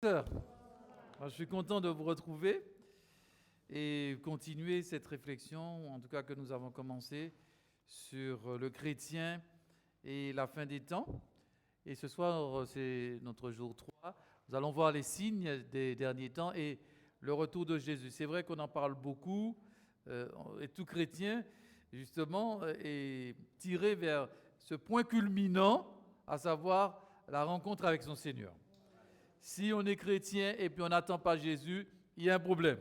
Moi, je suis content de vous retrouver et continuer cette réflexion, en tout cas que nous avons commencé, sur le chrétien et la fin des temps. Et ce soir, c'est notre jour 3. Nous allons voir les signes des derniers temps et le retour de Jésus. C'est vrai qu'on en parle beaucoup, et tout chrétien, justement, est tiré vers ce point culminant, à savoir la rencontre avec son Seigneur. Si on est chrétien et puis on n'attend pas Jésus, il y a un problème.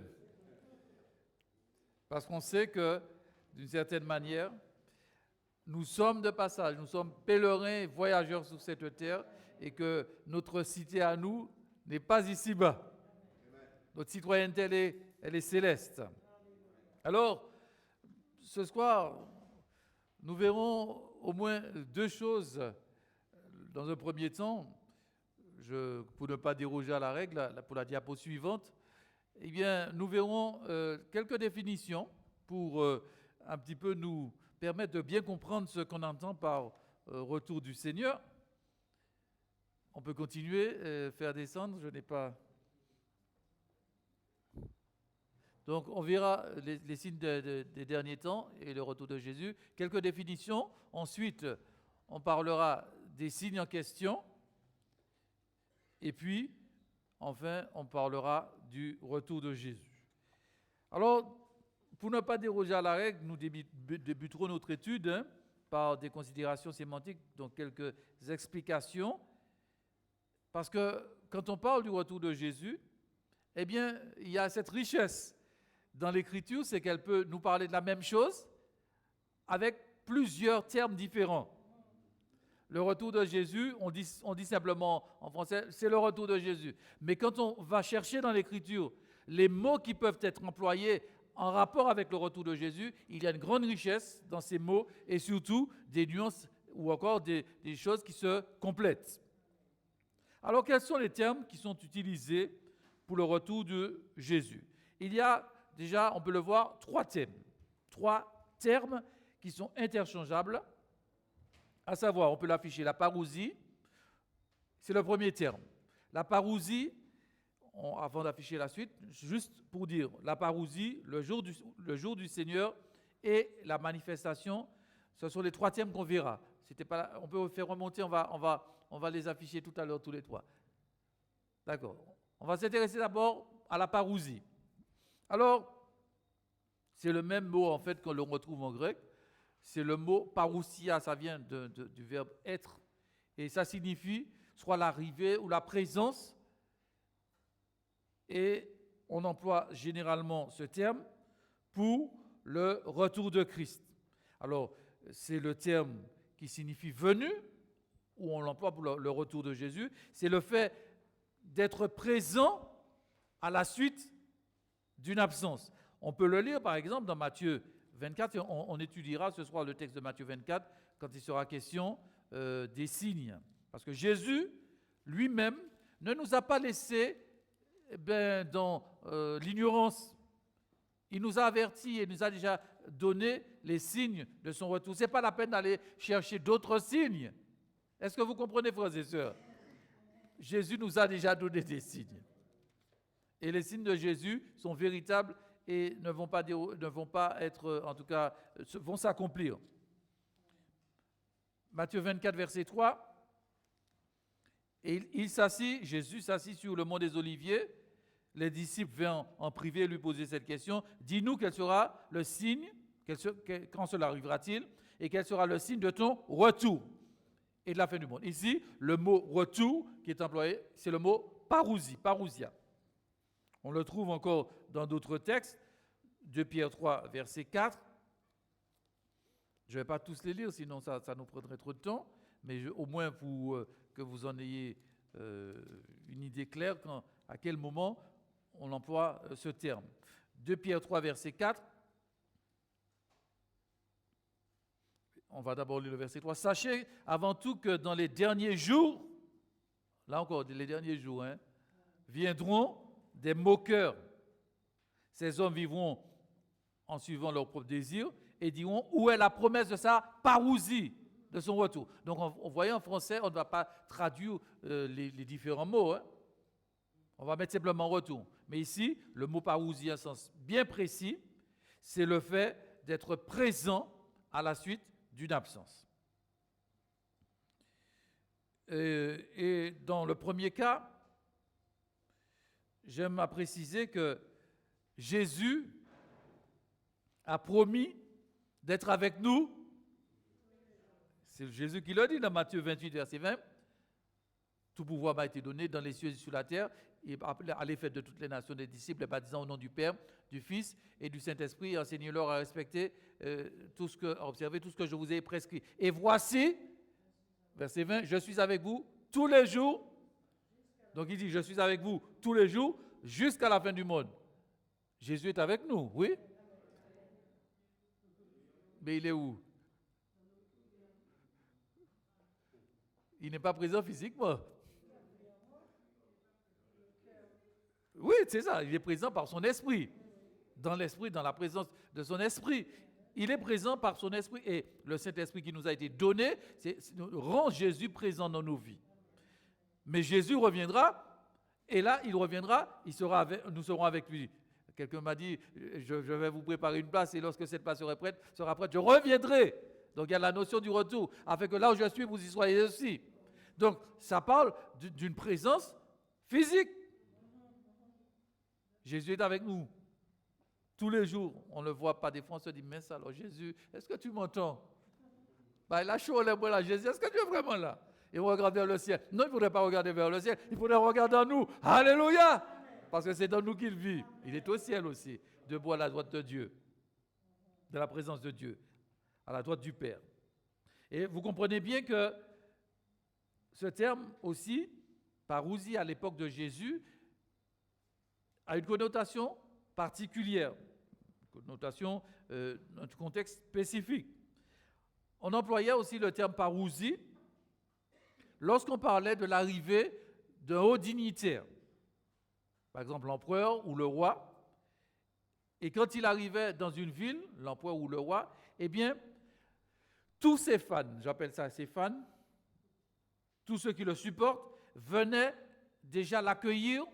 Parce qu'on sait que, d'une certaine manière, nous sommes de passage, nous sommes pèlerins, voyageurs sur cette terre, et que notre cité à nous n'est pas ici-bas. Notre citoyenneté, elle est céleste. Alors, ce soir, nous verrons au moins deux choses. Dans un premier temps, pour ne pas déroger à la règle, pour la diapo suivante, eh bien, nous verrons quelques définitions pour un petit peu nous permettre de bien comprendre ce qu'on entend par retour du Seigneur. On peut continuer, faire descendre, je n'ai pas... Donc, on verra les signes des derniers temps et le retour de Jésus. Quelques définitions. Ensuite, on parlera des signes en question. Et puis, enfin, on parlera du retour de Jésus. Alors, pour ne pas déroger à la règle, nous débuterons notre étude par des considérations sémantiques, donc quelques explications. Parce que quand on parle du retour de Jésus, eh bien, il y a cette richesse dans l'Écriture, c'est qu'elle peut nous parler de la même chose avec plusieurs termes différents. Le retour de Jésus, on dit simplement en français, c'est le retour de Jésus. Mais quand on va chercher dans l'Écriture les mots qui peuvent être employés en rapport avec le retour de Jésus, il y a une grande richesse dans ces mots et surtout des nuances ou encore des choses qui se complètent. Alors, quels sont les termes qui sont utilisés pour le retour de Jésus? Il y a déjà, on peut le voir, trois termes qui sont interchangeables. À savoir, on peut l'afficher, la parousie, c'est le premier terme. La parousie, avant d'afficher la suite, juste pour dire, la parousie, le jour du Seigneur et la manifestation, ce sont les trois termes qu'on verra. On peut faire remonter, on va les afficher tout à l'heure tous les trois. D'accord. On va s'intéresser d'abord à la parousie. Alors, c'est le même mot en fait que l'on retrouve en grec. C'est le mot parousia, ça vient du verbe être, et ça signifie soit l'arrivée ou la présence, et on emploie généralement ce terme pour le retour de Christ. Alors, c'est le terme qui signifie venu, ou on l'emploie pour le retour de Jésus, c'est le fait d'être présent à la suite d'une absence. On peut le lire par exemple dans Matthieu 24, et on étudiera ce soir le texte de Matthieu 24 quand il sera question des signes. Parce que Jésus lui-même ne nous a pas laissés dans l'ignorance. Il nous a avertis et nous a déjà donné les signes de son retour. Ce n'est pas la peine d'aller chercher d'autres signes. Est-ce que vous comprenez, frères et sœurs? Jésus nous a déjà donné des signes. Et les signes de Jésus sont véritables et ne vont pas être, en tout cas, vont s'accomplir. Matthieu 24, verset 3. Et Jésus s'assit sur le mont des Oliviers. Les disciples viennent en privé lui poser cette question. Dis-nous quel sera le signe, quand cela arrivera-t-il, et quel sera le signe de ton retour et de la fin du monde. Ici, le mot retour qui est employé, c'est le mot parousia. On le trouve encore dans d'autres textes, 2 Pierre 3, verset 4. Je ne vais pas tous les lire, sinon ça nous prendrait trop de temps, mais au moins que vous en ayez une idée claire à quel moment on emploie ce terme. 2 Pierre 3, verset 4. On va d'abord lire le verset 3. Sachez avant tout que dans les derniers jours, là encore, les derniers jours, viendront des moqueurs. Ces hommes vivront en suivant leurs propres désirs et diront où est la promesse de sa parousie, de son retour. Donc, en voyant en français, on ne va pas traduire les différents mots. On va mettre simplement retour. Mais ici, le mot parousie, un sens bien précis, c'est le fait d'être présent à la suite d'une absence. Et dans le premier cas, j'aime à préciser que Jésus a promis d'être avec nous. C'est Jésus qui le dit dans Matthieu 28, verset 20. Tout pouvoir m'a été donné dans les cieux et sur la terre. Et allez faire de toutes les nations des disciples, les baptisant au nom du Père, du Fils et du Saint-Esprit, et enseignez-leur à respecter à observer tout ce que je vous ai prescrit. Et voici, verset 20, je suis avec vous tous les jours. Donc il dit, je suis avec vous tous les jours jusqu'à la fin du monde. Jésus est avec nous, oui? Mais il est où? Il n'est pas présent physiquement. Oui, c'est ça, il est présent par son esprit. Dans l'esprit, dans la présence de son esprit. Il est présent par son esprit et le Saint-Esprit qui nous a été donné rend Jésus présent dans nos vies. Mais Jésus reviendra et là, il reviendra, nous serons avec lui. Quelqu'un m'a dit, je vais vous préparer une place et lorsque cette place sera prête, je reviendrai. Donc il y a la notion du retour, afin que là où je suis, vous y soyez aussi. Donc ça parle d'une présence physique. Jésus est avec nous. Tous les jours, on ne le voit pas. Des fois, on se dit, mais ça, alors Jésus, est-ce que tu m'entends? Il a chaud les bras là. Jésus, est-ce que tu es vraiment là? Et on regarde vers le ciel. Non, il ne faudrait pas regarder vers le ciel. Il faudrait regarder en nous. Alléluia! Parce que c'est dans nous qu'il vit. Il est au ciel aussi, debout à la droite de Dieu, de la présence de Dieu, à la droite du Père. Et vous comprenez bien que ce terme aussi, parousie à l'époque de Jésus, a une connotation particulière, une connotation dans un contexte spécifique. On employait aussi le terme parousie lorsqu'on parlait de l'arrivée d'un haut dignitaire, par exemple l'empereur ou le roi. Et quand il arrivait dans une ville, l'empereur ou le roi, eh bien, tous ses fans, j'appelle ça ses fans, tous ceux qui le supportent, venaient déjà l'accueillir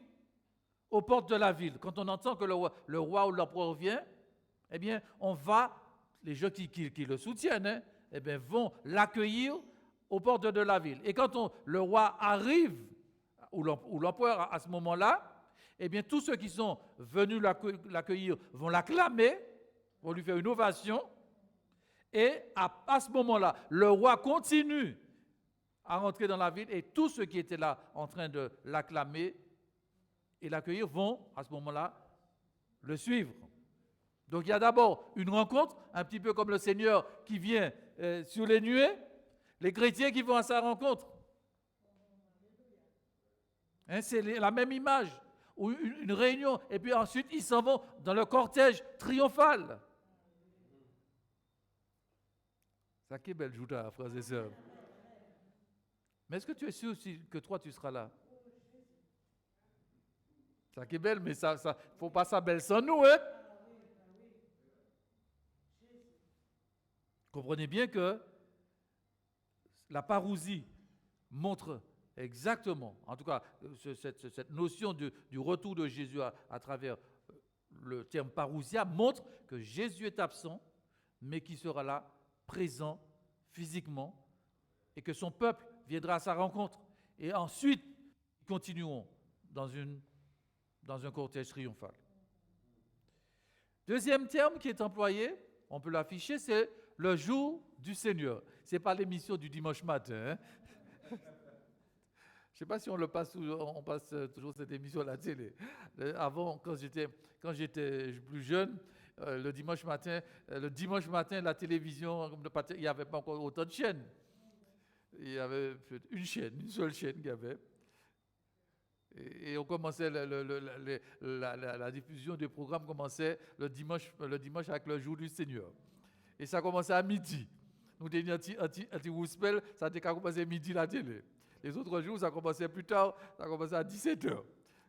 aux portes de la ville. Quand on entend que le roi ou l'empereur vient, eh bien, les gens qui le soutiennent, eh bien, vont l'accueillir aux portes de la ville. Et quand le roi arrive, ou l'empereur à ce moment-là, eh bien, tous ceux qui sont venus l'accueillir vont l'acclamer, vont lui faire une ovation. Et à ce moment-là, le roi continue à rentrer dans la ville et tous ceux qui étaient là en train de l'acclamer et l'accueillir vont, à ce moment-là, le suivre. Donc il y a d'abord une rencontre, un petit peu comme le Seigneur qui vient sur les nuées, les chrétiens qui vont à sa rencontre. C'est la même image, ou une réunion, et puis ensuite ils s'en vont dans le cortège triomphal. Ça qui est belle joute, frères et sœurs. Mais est-ce que tu es sûr aussi que toi tu seras là? Ça qui est belle, mais ça faut pas ça belle sans nous, hein? Comprenez bien que la parousie montre exactement, en tout cas, cette notion du retour de Jésus à travers le terme parousia montre que Jésus est absent, mais qu'il sera là, présent physiquement, et que son peuple viendra à sa rencontre. Et ensuite, ils continueront dans un cortège triomphal. Deuxième terme qui est employé, on peut l'afficher, c'est le jour du Seigneur. Ce n'est pas l'émission du dimanche matin. Je ne sais pas si on passe toujours cette émission à la télé. Avant, quand j'étais plus jeune, le dimanche matin, la télévision, il n'y avait pas encore autant de chaînes. Il y avait une seule chaîne qu'il y avait. Et on commençait la diffusion des programmes commençait le dimanche avec le jour du Seigneur. Et ça commençait à midi. Nous tenions anti-Rouspel, ça a commencé à midi la télé. Les autres jours, ça commençait plus tard, ça commençait à 17h.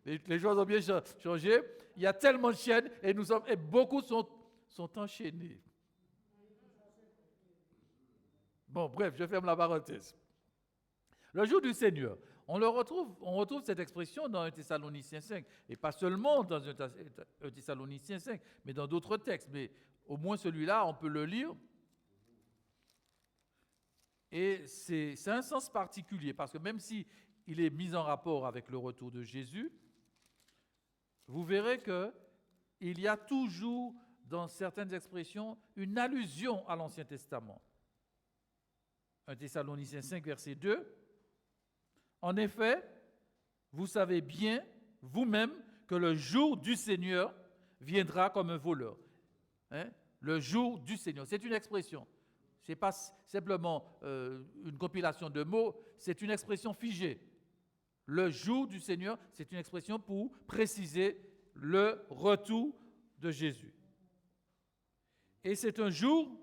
Les choses ont bien changé. Il y a tellement de chaînes et beaucoup sont enchaînés. Bon, bref, je ferme la parenthèse. Le jour du Seigneur. On retrouve cette expression dans 1 Thessaloniciens 5, et pas seulement dans 1 Thessaloniciens 5, mais dans d'autres textes. Mais au moins celui-là, on peut le lire. Et c'est un sens particulier, parce que même si il est mis en rapport avec le retour de Jésus, vous verrez qu'il y a toujours, dans certaines expressions, une allusion à l'Ancien Testament. 1 Thessaloniciens 5, verset 2. En effet, vous savez bien, vous-même, que le jour du Seigneur viendra comme un voleur. Le jour du Seigneur, c'est une expression. Ce n'est pas simplement une compilation de mots, c'est une expression figée. Le jour du Seigneur, c'est une expression pour préciser le retour de Jésus. Et c'est un jour,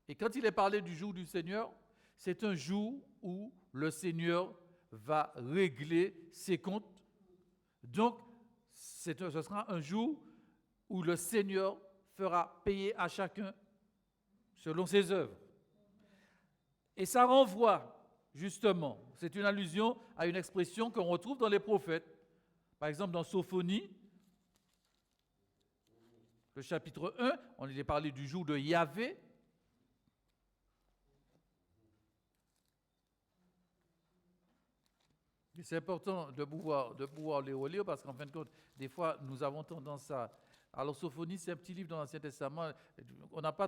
et quand il est parlé du jour du Seigneur, c'est un jour où le Seigneur va régler ses comptes. Donc, ce sera un jour où le Seigneur fera payer à chacun selon ses œuvres. Et ça renvoie, justement, c'est une allusion à une expression qu'on retrouve dans les prophètes. Par exemple, dans Sophonie, le chapitre 1, on y est parlé du jour de Yahvé. Et c'est important de pouvoir les relire parce qu'en fin de compte, des fois, nous avons tendance à... Alors, Sophonie, c'est un petit livre dans l'Ancien Testament. On n'a pas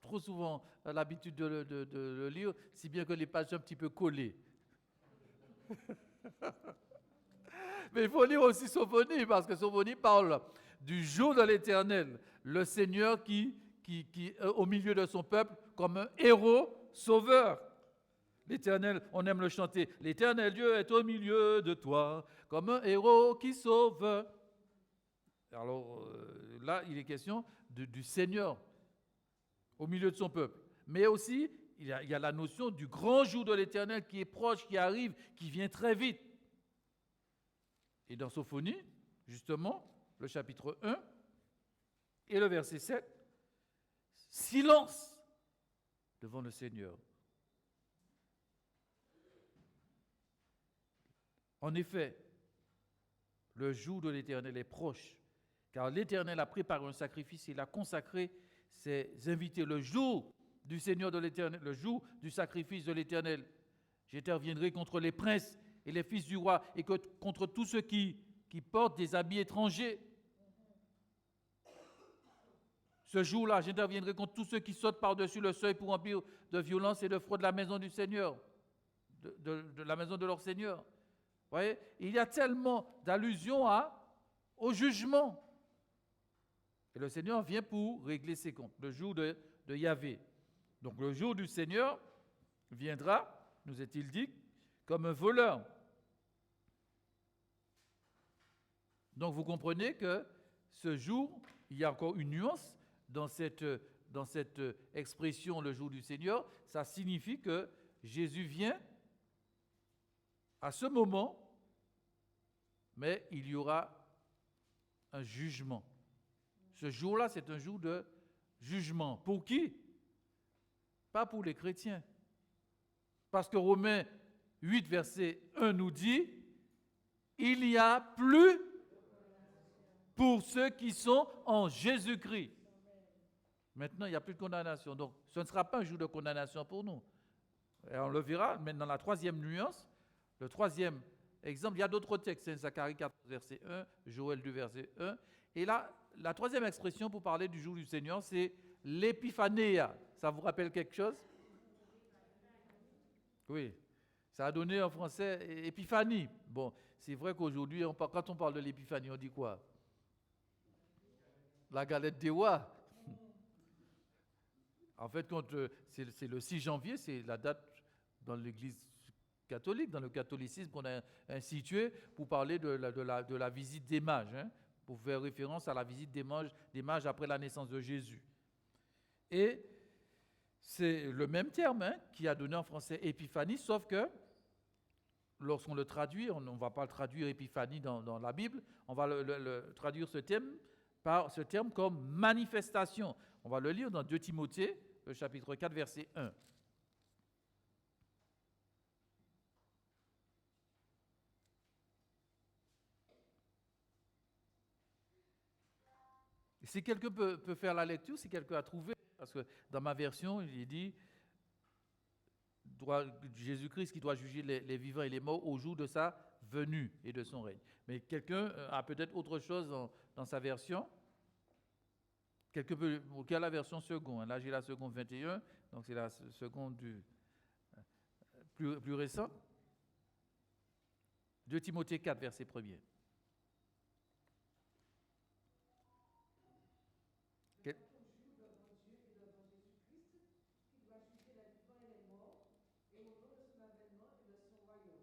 trop souvent l'habitude de le lire, si bien que les pages sont un petit peu collées. Mais il faut lire aussi Sophonie, parce que Sophonie parle du jour de l'Éternel, le Seigneur qui au milieu de son peuple, comme un héros sauveur. L'Éternel, on aime le chanter, l'Éternel Dieu est au milieu de toi, comme un héros qui sauve. Alors là, il est question du Seigneur au milieu de son peuple. Mais aussi, il y a la notion du grand jour de l'Éternel qui est proche, qui arrive, qui vient très vite. Et dans Sophonie, justement, le chapitre 1 et le verset 7, silence devant le Seigneur. En effet, le jour de l'Éternel est proche, car l'Éternel a préparé un sacrifice, il a consacré ses invités. Le jour du Seigneur de l'Éternel, le jour du sacrifice de l'Éternel, j'interviendrai contre les princes et les fils du roi, et contre tous ceux qui portent des habits étrangers. Ce jour-là, j'interviendrai contre tous ceux qui sautent par-dessus le seuil pour remplir de violence et de fraude la maison du Seigneur, de la maison de leur Seigneur. Vous voyez, il y a tellement d'allusions au jugement. Et le Seigneur vient pour régler ses comptes, le jour de Yahvé. Donc le jour du Seigneur viendra, nous est-il dit, comme un voleur. Donc vous comprenez que ce jour, il y a encore une nuance dans cette expression, le jour du Seigneur. Ça signifie que Jésus vient à ce moment, mais il y aura un jugement. Ce jour-là, c'est un jour de jugement. Pour qui? Pas pour les chrétiens. Parce que Romains 8, verset 1 nous dit, il n'y a plus pour ceux qui sont en Jésus-Christ. Maintenant, il n'y a plus de condamnation. Donc, ce ne sera pas un jour de condamnation pour nous. Et on le verra maintenant, la troisième nuance, le troisième exemple. Il y a d'autres textes, Zacharie 4, verset 1, Joël 2, verset 1. Et là, la troisième expression pour parler du jour du Seigneur, c'est l'épiphanéa. Ça vous rappelle quelque chose? Oui, ça a donné en français épiphanie. Bon, c'est vrai qu'aujourd'hui, quand on parle de l'épiphanie, on dit quoi? La galette des rois. En fait, c'est le 6 janvier, c'est la date dans l'Église catholique, dans le catholicisme qu'on a institué pour parler de la visite des mages, pour faire référence à la visite des mages après la naissance de Jésus. Et c'est le même terme qui a donné en français épiphanie, sauf que lorsqu'on le traduit, on ne va pas le traduire épiphanie dans la Bible, on va le traduire ce terme comme manifestation. On va le lire dans 2 Timothée, le chapitre 4, verset 1. Si quelqu'un peut faire la lecture, si quelqu'un a trouvé, parce que dans ma version, il dit Jésus-Christ qui doit juger les vivants et les morts au jour de sa venue et de son règne. Mais quelqu'un a peut-être autre chose dans sa version. Quelqu'un peut, quelle est la version seconde? Là, j'ai la seconde 21, donc c'est la seconde plus récente. 2 Timothée 4, verset 1er.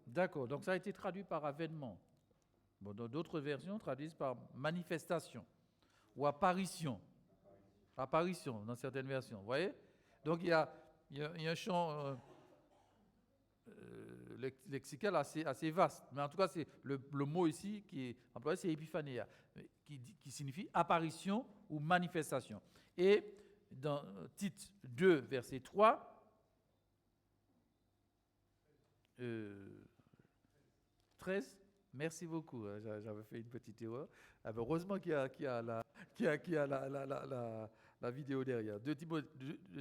D'accord, donc ça a été traduit par avènement. Bon, dans d'autres versions, traduisent par manifestation ou apparition. Apparition, dans certaines versions, vous voyez? Donc il y a un champ lexical assez vaste. Mais en tout cas, c'est le mot ici qui est employé, c'est épiphanéa, qui signifie apparition ou manifestation. Et dans Tite 2, verset 3, 13, merci beaucoup, j'avais fait une petite erreur. Heureusement qu'il y a la vidéo derrière.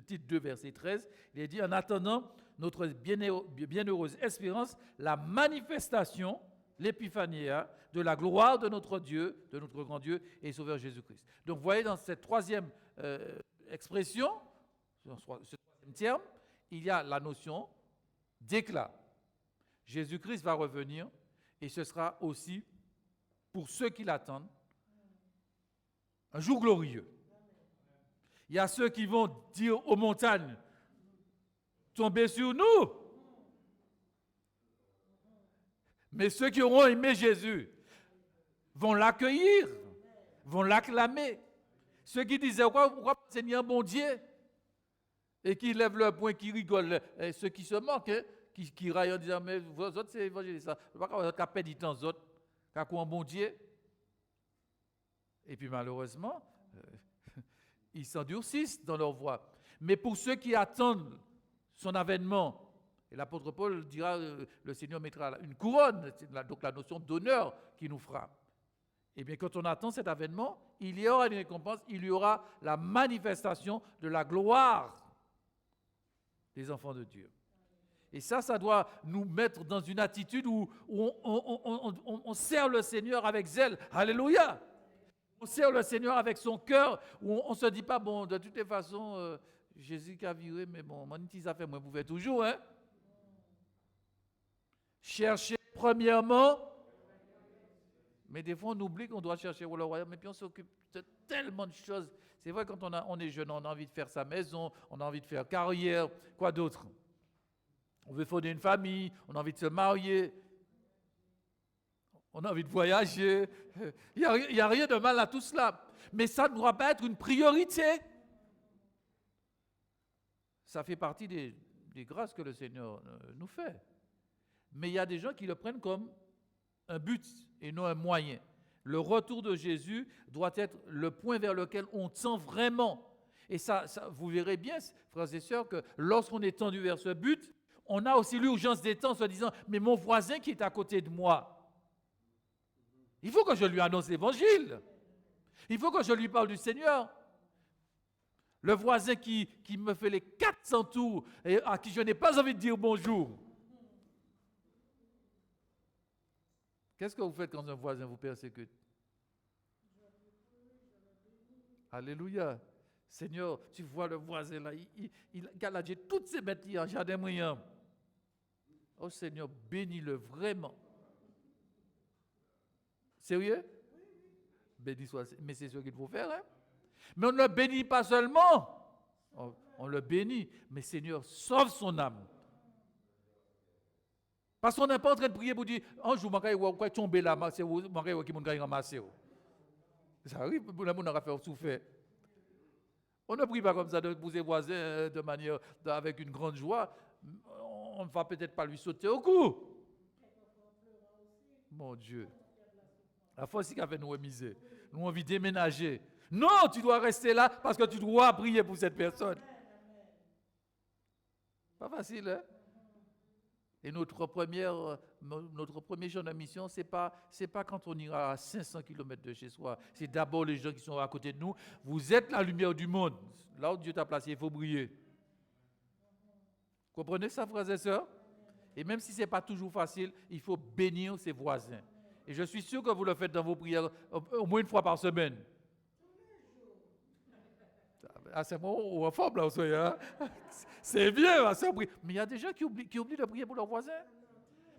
Tite 2, verset 13, il est dit, en attendant notre bienheureuse espérance, la manifestation, l'épiphanéa, de la gloire de notre Dieu, de notre grand Dieu et Sauveur Jésus-Christ. Donc vous voyez dans cette troisième expression, ce troisième terme, il y a la notion d'éclat. Jésus-Christ va revenir et ce sera aussi, pour ceux qui l'attendent, un jour glorieux. Il y a ceux qui vont dire aux montagnes, tombez sur nous. Mais ceux qui auront aimé Jésus vont l'accueillir, vont l'acclamer. Ceux qui disaient, pourquoi Seigneur bon Dieu? Et qui lèvent leur poing, qui rigolent, et ceux qui se moquent, hein, qui raillent en disant, mais vous autres, c'est évangéliste. Vous ne pouvez pas perdre du temps, vous autres, car quoi un bon Dieu? Et puis malheureusement, ils s'endurcissent dans leur voie. Mais pour ceux qui attendent son avènement, et l'apôtre Paul dira, le Seigneur mettra une couronne, c'est donc la notion d'honneur qui nous fera. Eh bien, quand on attend cet avènement, il y aura une récompense, il y aura la manifestation de la gloire des enfants de Dieu. Et ça doit nous mettre dans une attitude où on sert le Seigneur avec zèle. Alléluia! On sert le Seigneur avec son cœur, où on ne se dit pas, bon, de toutes les façons, Jésus qui a viré, mais bon, mon petit affaire, moi, vous pouvez toujours, hein? Chercher premièrement, mais des fois on oublie qu'on doit chercher le royaume, mais puis on s'occupe de tellement de choses. C'est vrai, quand on est jeune, on a envie de faire sa maison, on a envie de faire carrière, quoi d'autre? On veut fonder une famille, on a envie de se marier, on a envie de voyager. Il n'y a rien de mal à tout cela. Mais ça ne doit pas être une priorité. Ça fait partie des grâces que le Seigneur nous fait. Mais il y a des gens qui le prennent comme un but et non un moyen. Le retour de Jésus doit être le point vers lequel on tend vraiment. Et ça, vous verrez bien, frères et sœurs, que lorsqu'on est tendu vers ce but, on a aussi l'urgence des temps en se disant, mais mon voisin qui est à côté de moi, il faut que je lui annonce l'évangile. Il faut que je lui parle du Seigneur. Le voisin qui me fait les 400 tours et à qui je n'ai pas envie de dire bonjour. Qu'est-ce que vous faites quand un voisin vous persécute? Alléluia. Seigneur, tu vois le voisin là, il a galadé toutes ses bêtes en jardin moyen. Oh Seigneur, bénis-le vraiment. Sérieux? Bénis soit, mais c'est ce qu'il faut faire. Hein? Mais on ne le bénit pas seulement. On le bénit, mais Seigneur, sauve son âme. Parce qu'on n'est pas en train de prier pour dire, un jour, je vais tomber là, c'est vous, qui m'ont ramassé. Ça arrive, le monde aura fait souffrir. On ne prie pas comme ça pour ses voisins de manière, avec une grande joie. On ne va peut-être pas lui sauter au cou. Mon Dieu. La fois aussi qu'avait nous remiser. Nous avons envie de déménager. Non, tu dois rester là parce que tu dois prier pour cette personne. Pas facile, hein? Et notre premier genre de mission, c'est pas quand on ira à 500 km de chez soi. C'est d'abord les gens qui sont à côté de nous. Vous êtes la lumière du monde. Là où Dieu t'a placé, il faut briller. Comprenez ça, frères et sœurs? Et même si ce n'est pas toujours facile, il faut bénir ses voisins. Et je suis sûr que vous le faites dans vos prières au moins une fois par semaine. Ah, c'est bon, on est en forme là, hein? C'est bien, c'est mais il y a des gens qui oublient de prier pour leurs voisins.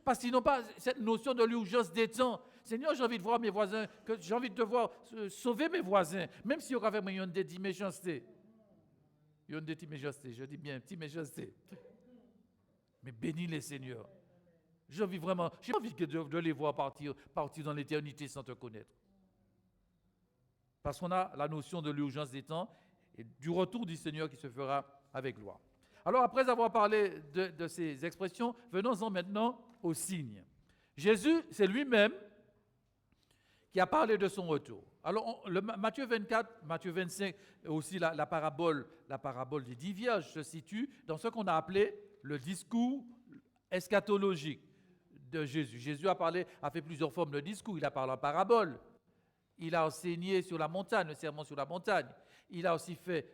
Parce qu'ils n'ont pas cette notion de l'urgence des temps. Seigneur, j'ai envie de voir mes voisins, j'ai envie de te voir sauver mes voisins, même si on avait une petite méchanceté. Il y a une petite méchanceté, je dis bien, petite méchanceté. Mais bénis les Seigneurs. J'ai envie de les voir partir dans l'éternité sans te connaître. Parce qu'on a la notion de l'urgence des temps et du retour du Seigneur qui se fera avec gloire. Alors, après avoir parlé de ces expressions, venons-en maintenant aux signes. Jésus, c'est lui-même qui a parlé de son retour. Alors, Matthieu 24, Matthieu 25, et aussi la parabole des 10 vierges se situe dans ce qu'on a appelé le discours eschatologique de Jésus. Jésus a fait plusieurs formes de discours. Il a parlé en parabole. Il a enseigné sur la montagne, le sermon sur la montagne. Il a aussi fait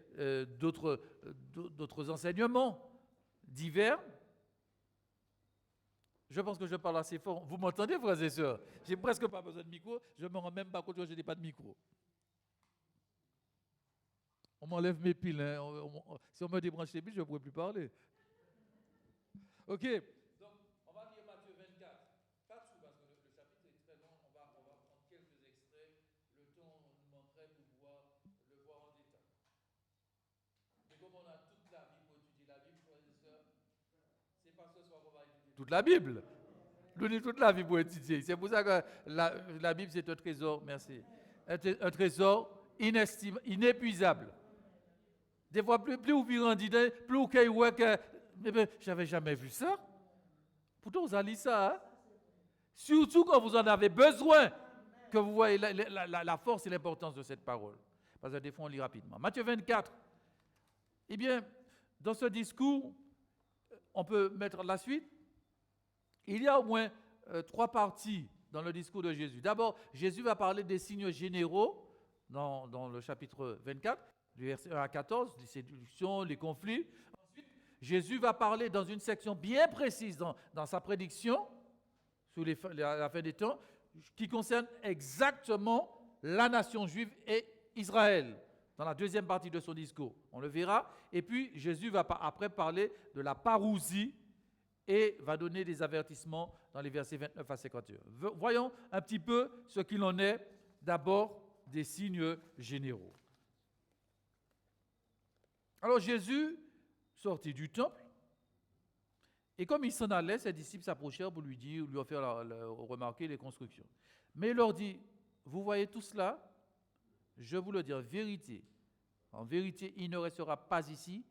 d'autres enseignements divers. Je pense que je parle assez fort. Vous m'entendez, frères et sœurs? J'ai presque pas besoin de micro. Je ne me rends même pas compte que je n'ai pas de micro. On m'enlève mes piles. Hein. Si on me débranche les piles, je ne pourrai plus parler. OK. Donc, on va lire Matthieu 24. Pas tout, parce que le chapitre est très long. On va prendre quelques extraits. Le temps nous manquerait pour pouvoir le voir en détail. Mais comme on a toute la Bible pour étudier la Bible, frères et sœurs, c'est pas ce soir qu'on va étudier toute la Bible. Nous avons toute la Bible pour étudier. C'est pour ça que la Bible, c'est un trésor, merci. Un trésor inépuisable. Des fois, plus vous grandissez, plus vous voyez que je n'avais jamais vu ça. Pourtant, vous allez ça. Hein? Surtout quand vous en avez besoin, que vous voyez la force et l'importance de cette parole. Parce que des fois, on lit rapidement. Matthieu 24. Eh bien, dans ce discours, on peut mettre la suite. Il y a au moins 3 parties dans le discours de Jésus. D'abord, Jésus va parler des signes généraux dans le chapitre 24, du verset 1 à 14, les séductions, les conflits. Ensuite, Jésus va parler dans une section bien précise dans sa prédiction sur la fin des temps, qui concerne exactement la nation juive et Israël, dans la deuxième partie de son discours. On le verra. Et puis, Jésus va après parler de la parousie et va donner des avertissements dans les versets 29 à 51. Voyons un petit peu ce qu'il en est d'abord des signes généraux. Alors Jésus sortit du temple et comme il s'en allait, ses disciples s'approchèrent pour lui faire remarquer les constructions. Mais il leur dit, vous voyez tout cela? Je vous le dis en vérité. En vérité, il ne restera pas ici,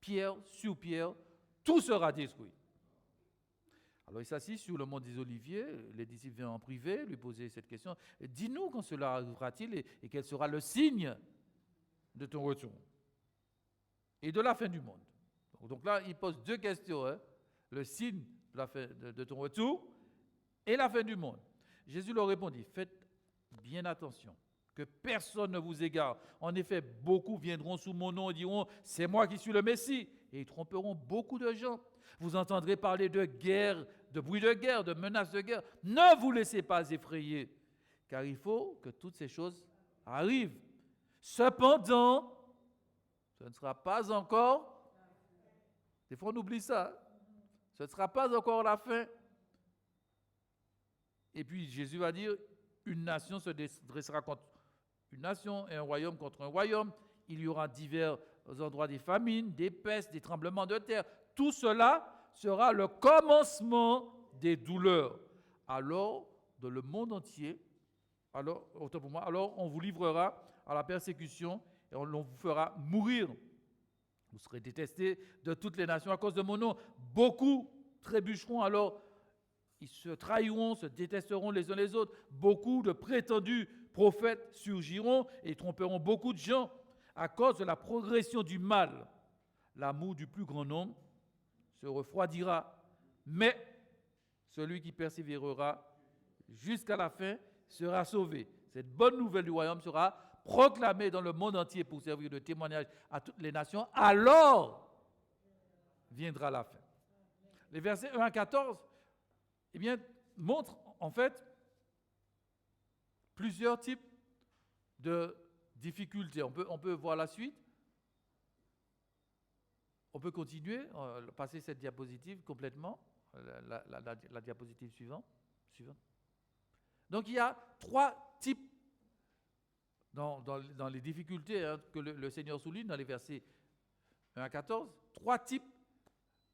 pierre sur pierre, tout sera détruit. Alors il s'assit sur le mont des Oliviers, les disciples viennent en privé lui poser cette question. Dis-nous quand cela arrivera-t-il et quel sera le signe de ton retour et de la fin du monde. Donc là, il pose 2 questions. Hein, le signe de ton retour et la fin du monde. Jésus leur répondit, faites bien attention, que personne ne vous égare. En effet, beaucoup viendront sous mon nom et diront, c'est moi qui suis le Messie. Et ils tromperont beaucoup de gens. Vous entendrez parler de guerre, de bruit de guerre, de menaces de guerre. Ne vous laissez pas effrayer, car il faut que toutes ces choses arrivent. Cependant, ce ne sera pas encore, des fois on oublie ça, ce ne sera pas encore la fin. Et puis Jésus va dire, une nation se dressera contre une nation et un royaume contre un royaume. Il y aura divers endroits des famines, des pestes, des tremblements de terre. Tout cela sera le commencement des douleurs. Alors, dans le monde entier, alors on vous livrera à la persécution et on vous fera mourir. Vous serez détestés de toutes les nations à cause de mon nom. Beaucoup trébucheront alors, ils se trahiront, se détesteront les uns les autres. Beaucoup de prétendus prophètes surgiront et tromperont beaucoup de gens. À cause de la progression du mal, l'amour du plus grand nombre se refroidira. mais celui qui persévérera jusqu'à la fin sera sauvé. Cette bonne nouvelle du royaume sera proclamée dans le monde entier pour servir de témoignage à toutes les nations. Alors viendra la fin. Les versets 1 à 14, eh bien, montrent en fait plusieurs types de difficultés. On peut voir la suite. On peut continuer, passer cette diapositive complètement, la diapositive suivante. Donc il y a 3 types dans les difficultés que le Seigneur souligne dans les versets 1 à 14, 3 types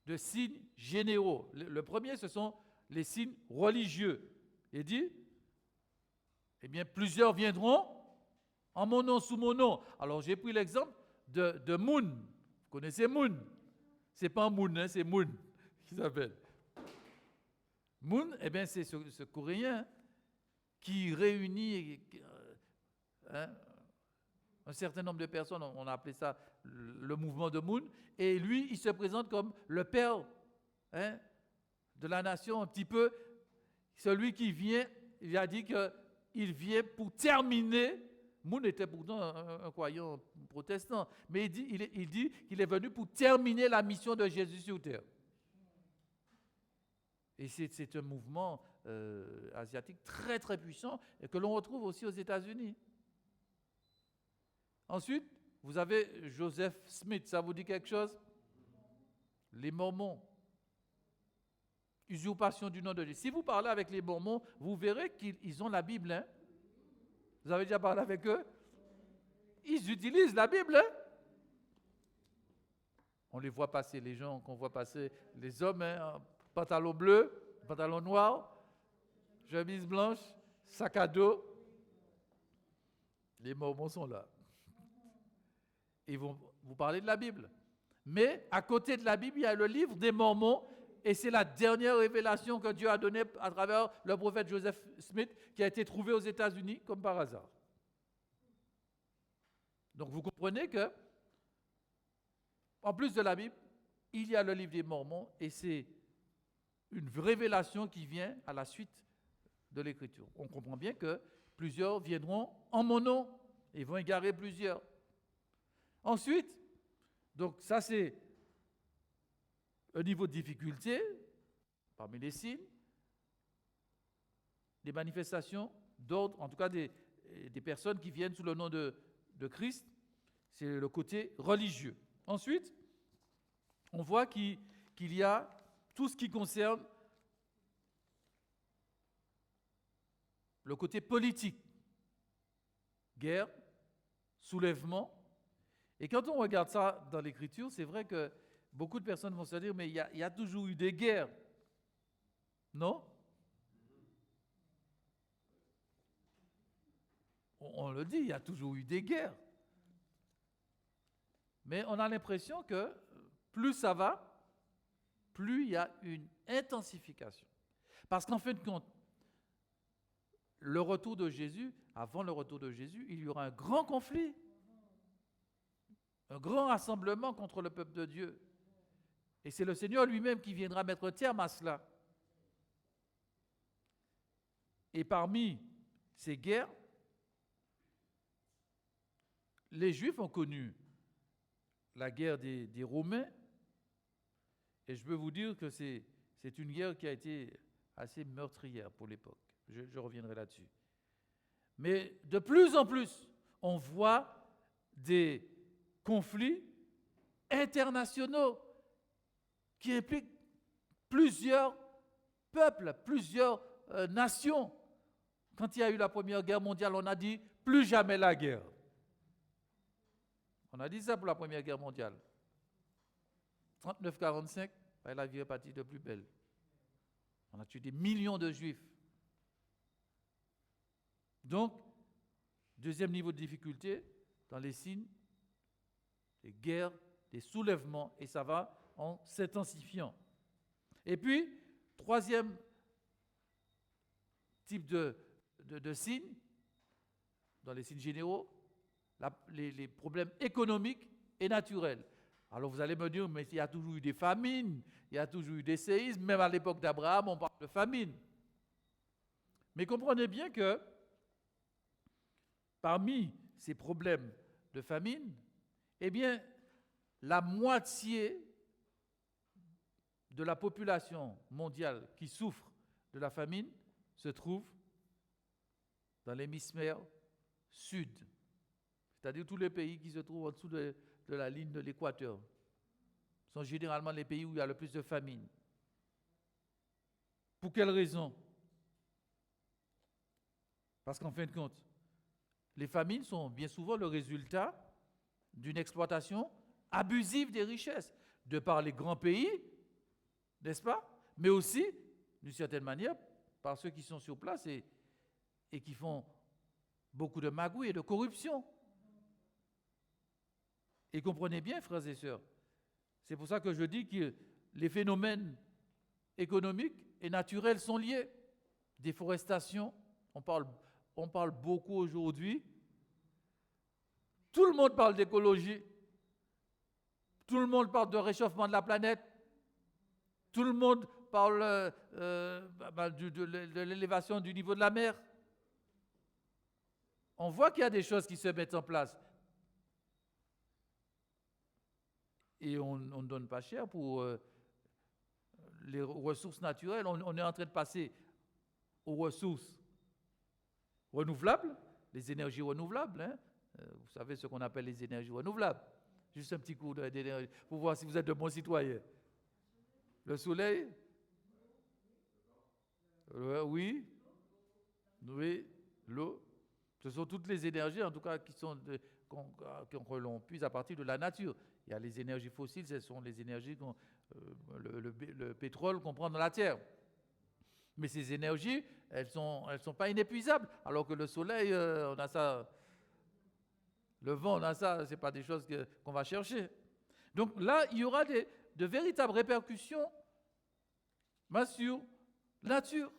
de signes généraux. Le premier, ce sont les signes religieux. Il dit, eh bien, plusieurs viendront en mon nom, sous mon nom. Alors j'ai pris l'exemple de Moon. Vous connaissez Moon? C'est pas Moon, hein, c'est Moon qui s'appelle. Moon, eh bien, c'est ce Coréen qui réunit un certain nombre de personnes. On a appelé ça le mouvement de Moon. Et lui, il se présente comme le père de la nation, un petit peu celui qui vient. Il a dit qu'il vient pour terminer. Moon était pourtant un croyant protestant, mais il dit qu'il est venu pour terminer la mission de Jésus sur terre. Et c'est un mouvement asiatique très très puissant et que l'on retrouve aussi aux États-Unis. Ensuite, vous avez Joseph Smith, ça vous dit quelque chose? Les Mormons. Usurpation du nom de Dieu. Si vous parlez avec les Mormons, vous verrez qu'ils ont la Bible. Hein? Vous avez déjà parlé avec eux? Ils utilisent la Bible. Hein? On les voit passer, les gens qu'on voit passer, les hommes, pantalon bleu, pantalon noir, chemise blanche, sac à dos. Les Mormons sont là. Ils vont vous parler de la Bible. Mais à côté de la Bible, il y a le livre des Mormons, et c'est la dernière révélation que Dieu a donnée à travers le prophète Joseph Smith, qui a été trouvé aux États-Unis, comme par hasard. Donc vous comprenez que, en plus de la Bible, il y a le livre des Mormons, et c'est une révélation qui vient à la suite de l'Écriture. On comprend bien que plusieurs viendront en mon nom, et vont égarer plusieurs. Ensuite, donc ça c'est un niveau de difficulté parmi les signes, des manifestations d'ordre, en tout cas des personnes qui viennent sous le nom de Christ, c'est le côté religieux. Ensuite, on voit qu'il y a tout ce qui concerne le côté politique, guerre, soulèvement. Et quand on regarde ça dans l'Écriture, c'est vrai que beaucoup de personnes vont se dire, mais il y a toujours eu des guerres. Non? On le dit, il y a toujours eu des guerres. Mais on a l'impression que plus ça va, plus il y a une intensification. Parce qu'en fin de compte, le retour de Jésus, avant le retour de Jésus, il y aura un grand conflit. Un grand rassemblement contre le peuple de Dieu. Et c'est le Seigneur lui-même qui viendra mettre terme à cela. Et parmi ces guerres, les Juifs ont connu la guerre des Romains. Et je peux vous dire que c'est une guerre qui a été assez meurtrière pour l'époque. Je reviendrai là-dessus. Mais de plus en plus, on voit des conflits internationaux qui impliquent plusieurs peuples, plusieurs nations. Quand il y a eu la Première Guerre mondiale, on a dit plus jamais la guerre. On a dit ça pour la Première Guerre mondiale. 39-45, la vie est partie de plus belle. On a tué des millions de Juifs. Donc, deuxième niveau de difficulté, dans les signes, des guerres, des soulèvements, et ça va en s'intensifiant. Et puis, troisième type de signes, dans les signes généraux, les problèmes économiques et naturels. Alors vous allez me dire, mais il y a toujours eu des famines, il y a toujours eu des séismes, même à l'époque d'Abraham, on parle de famine. Mais comprenez bien que parmi ces problèmes de famine, eh bien, la moitié de la population mondiale qui souffre de la famine se trouve dans l'hémisphère sud, c'est-à-dire tous les pays qui se trouvent en dessous de la ligne de l'équateur sont généralement les pays où il y a le plus de famine. Pour quelle raison? Parce qu'en fin de compte, les famines sont bien souvent le résultat d'une exploitation abusive des richesses, de par les grands pays, n'est-ce pas? Mais aussi, d'une certaine manière, par ceux qui sont sur place et qui font beaucoup de magouilles et de corruption. Et comprenez bien, frères et sœurs, c'est pour ça que je dis que les phénomènes économiques et naturels sont liés. Déforestation, on parle beaucoup aujourd'hui. Tout le monde parle d'écologie. Tout le monde parle de réchauffement de la planète. Tout le monde parle de l'élévation du niveau de la mer. On voit qu'il y a des choses qui se mettent en place. Et on ne donne pas cher pour les ressources naturelles. On est en train de passer aux ressources renouvelables, les énergies renouvelables. Hein. Vous savez ce qu'on appelle les énergies renouvelables. Juste un petit coup d'énergie pour voir si vous êtes de bons citoyens. Le soleil, oui, l'eau. Ce sont toutes les énergies, en tout cas, que l'on puise à partir de la nature. Il y a les énergies fossiles, ce sont les énergies, le pétrole qu'on prend dans la terre. Mais ces énergies, elles sont pas inépuisables. Alors que le soleil, on a ça. Le vent, on a ça. C'est pas des choses qu'on va chercher. Donc là, il y aura de véritables répercussions sur la nature,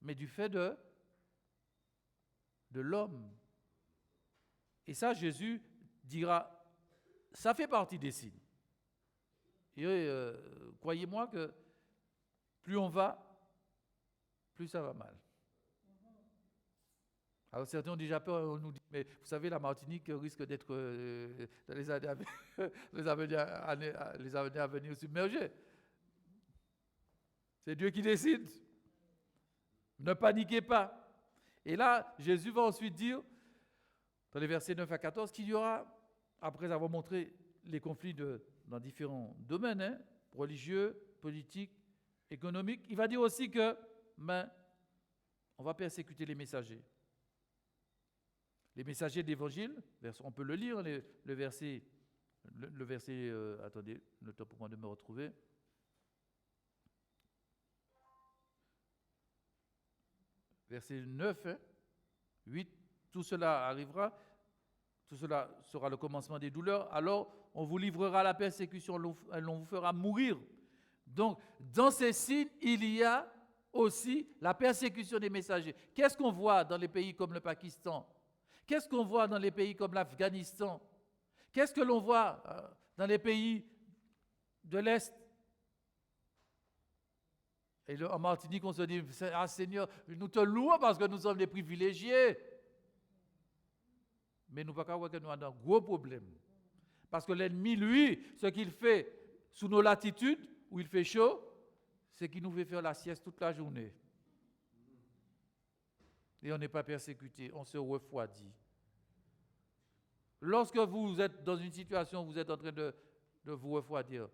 mais du fait de l'homme. Et ça, Jésus dira, ça fait partie des signes. Et croyez-moi que plus on va, plus ça va mal. Alors certains ont déjà peur, on nous dit, mais vous savez, la Martinique risque d'être dans les années à venir submergée. C'est Dieu qui décide. Ne paniquez pas. Et là, Jésus va ensuite dire, dans les versets 9 à 14, qu'il y aura, après avoir montré les conflits dans différents domaines, hein, religieux, politiques, économiques, il va dire aussi que on va persécuter les messagers. Les messagers de l'Évangile, on peut le lire, le verset, attendez, le temps pour moi de me retrouver. Verset 9, 8, tout cela arrivera, tout cela sera le commencement des douleurs, alors on vous livrera à la persécution, on vous fera mourir. Donc, dans ces signes, il y a aussi la persécution des messagers. Qu'est-ce qu'on voit dans les pays comme le Pakistan? Qu'est-ce qu'on voit dans les pays comme l'Afghanistan? Qu'est-ce que l'on voit dans les pays de l'Est? Et en Martinique, on se dit, ah Seigneur, nous te louons parce que nous sommes des privilégiés. Mais nous ne pouvons pas voir que nous avons un gros problème. Parce que l'ennemi, lui, ce qu'il fait sous nos latitudes, où il fait chaud, c'est qu'il nous fait faire la sieste toute la journée. Et on n'est pas persécuté, on se refroidit. Lorsque vous êtes dans une situation où vous êtes en train de vous refroidir,